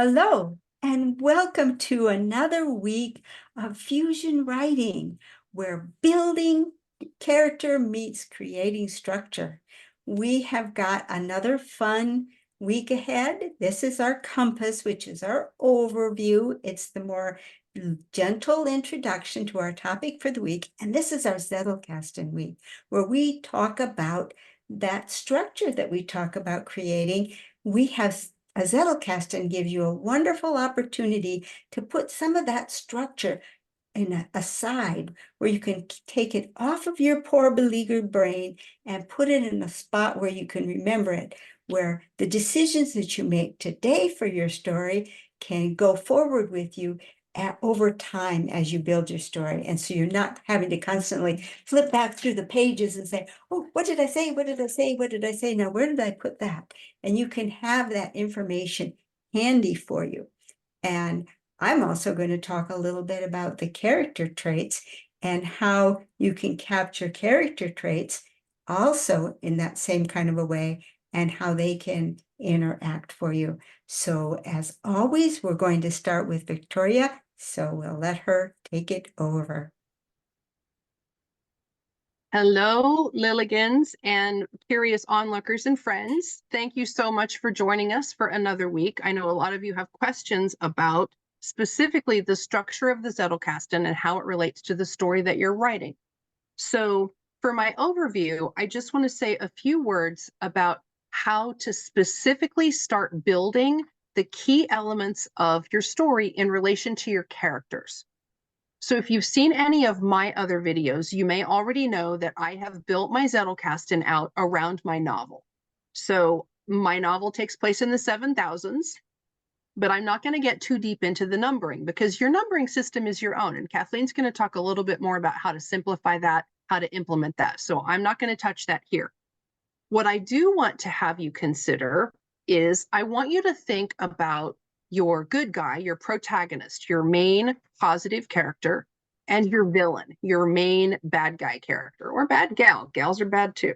Hello, and welcome to another week of fusion writing, where building character meets creating structure. We have got another fun week ahead. This is our compass, which is our overview. It's the more gentle introduction to our topic for the week. And this is our Zettelkasten week, where we talk about that structure that we talk about creating. We have a Zettelkasten gives you a wonderful opportunity to put some of that structure aside, where you can take it off of your poor beleaguered brain and put it in a spot where you can remember it, where the decisions that you make today for your story can go forward with you over time as you build your story. And so you're not having to constantly flip back through the pages and say, oh, what did I say? What did I say? What did I say? Now, where did I put that? And you can have that information handy for you. And I'm also going to talk a little bit about the character traits and how you can capture character traits also in that same kind of a way, and how they can interact for you. So as always, we're going to start with Victoria, so we'll let her take it over. Hello, Lilligans and curious onlookers and friends. Thank you so much for joining us for another week. I know a lot of you have questions about specifically the structure of the Zettelkasten and how it relates to the story that you're writing. So for my overview, I just want to say a few words about how to specifically start building the key elements of your story in relation to your characters. So if you've seen any of my other videos, you may already know that I have built my Zettelkasten out around my novel. So my novel takes place in the 7000s, but I'm not going to get too deep into the numbering because your numbering system is your own. And Kathleen's going to talk a little bit more about how to simplify that, how to implement that. So I'm not going to touch that here. What I do want to have you consider is I want you to think about your good guy, your protagonist, your main positive character, and your villain, your main bad guy character, or bad gal. Gals are bad too.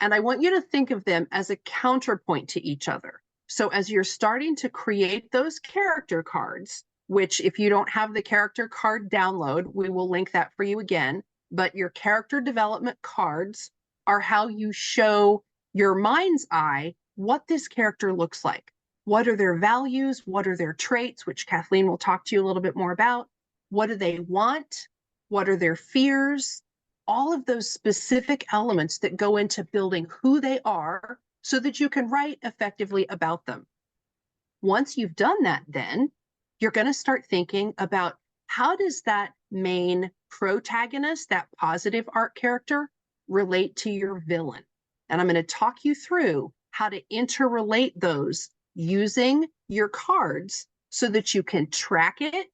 And I want you to think of them as a counterpoint to each other. So as you're starting to create those character cards, which if you don't have the character card download, we will link that for you again. But your character development cards are how you show your mind's eye what this character looks like. What are their values? What are their traits, which Kathleen will talk to you a little bit more about? What do they want? What are their fears? All of those specific elements that go into building who they are so that you can write effectively about them. Once you've done that, then you're going to start thinking about how does that main protagonist, that positive arc character, relate to your villain? And I'm going to talk you through how to interrelate those using your cards so that you can track it,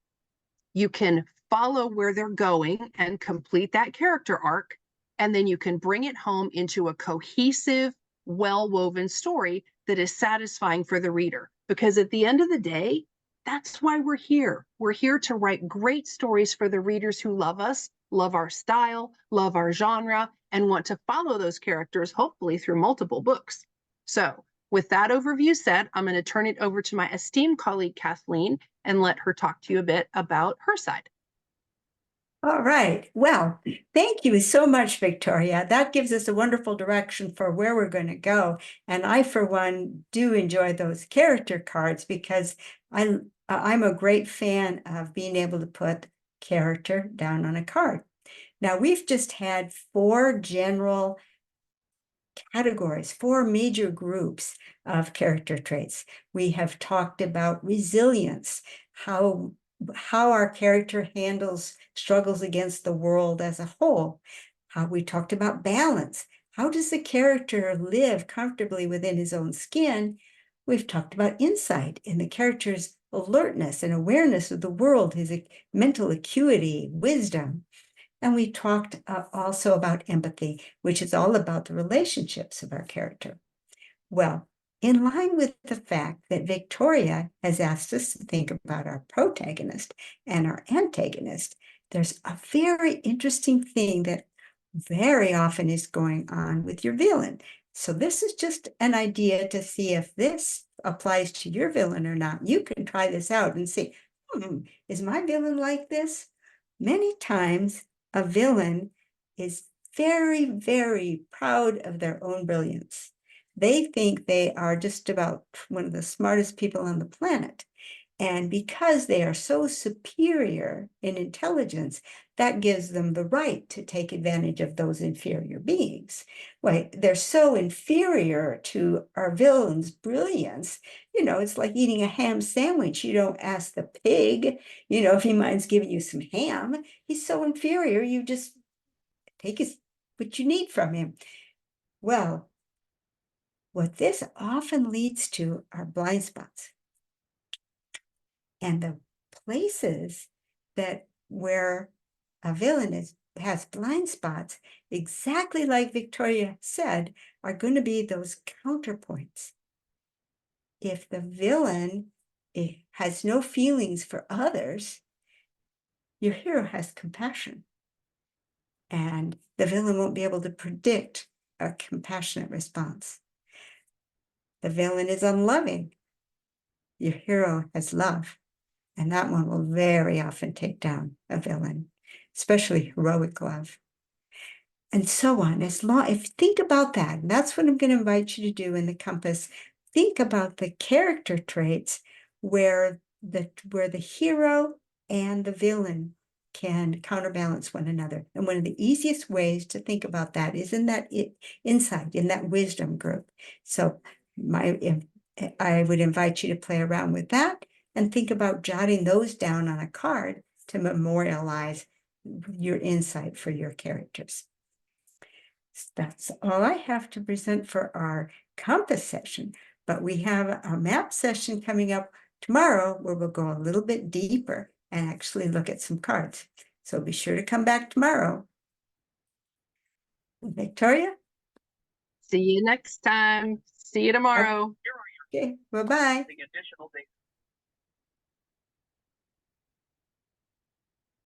you can follow where they're going and complete that character arc, and then you can bring it home into a cohesive, well-woven story that is satisfying for the reader. Because at the end of the day, that's why we're here. We're here to write great stories for the readers who love us, love our style, love our genre, and want to follow those characters, hopefully through multiple books. So with that overview said, I'm going to turn it over to my esteemed colleague, Kathleen, and let her talk to you a bit about her side. All right. Well, thank you so much, Victoria. That gives us a wonderful direction for where we're going to go. And I, for one, do enjoy those character cards because I'm a great fan of being able to put character down on a card. Now, we've just had 4 general categories, 4 major groups of character traits. We have talked about resilience, how our character struggles against the world as a whole. How we talked about balance. How does the character live comfortably within his own skin? We've talked about insight in the character's alertness and awareness of the world, his mental acuity, wisdom. And we talked also about empathy, which is all about the relationships of our character. Well, in line with the fact that Victoria has asked us to think about our protagonist and our antagonist, there's a very interesting thing that very often is going on with your villain. So this is just an idea to see if this applies to your villain or not. You can try this out and see, is my villain like this? Many times a villain is very, very proud of their own brilliance. They think they are just about one of the smartest people on the planet. And because they are so superior in intelligence, that gives them the right to take advantage of those inferior beings. Well, they're so inferior to our villain's brilliance. It's like eating a ham sandwich. You don't ask the pig, if he minds giving you some ham. He's so inferior, you just take what you need from him. Well, what this often leads to are blind spots. And the places where a villain has blind spots, exactly like Victoria said, are going to be those counterpoints. If the villain has no feelings for others, your hero has compassion. And the villain won't be able to predict a compassionate response. The villain is unloving. Your hero has love. And that one will very often take down a villain, especially heroic love. And so on. If think about that, and that's what I'm going to invite you to do in the compass. Think about the character traits where the hero and the villain can counterbalance one another. And one of the easiest ways to think about that is in that insight, in that wisdom group. So I would invite you to play around with that and think about jotting those down on a card to memorialize your insight for your characters. That's all I have to present for our compass session, but we have a map session coming up tomorrow where we'll go a little bit deeper and actually look at some cards. So be sure to come back tomorrow. Victoria? See you next time. See you tomorrow. Okay, bye-bye.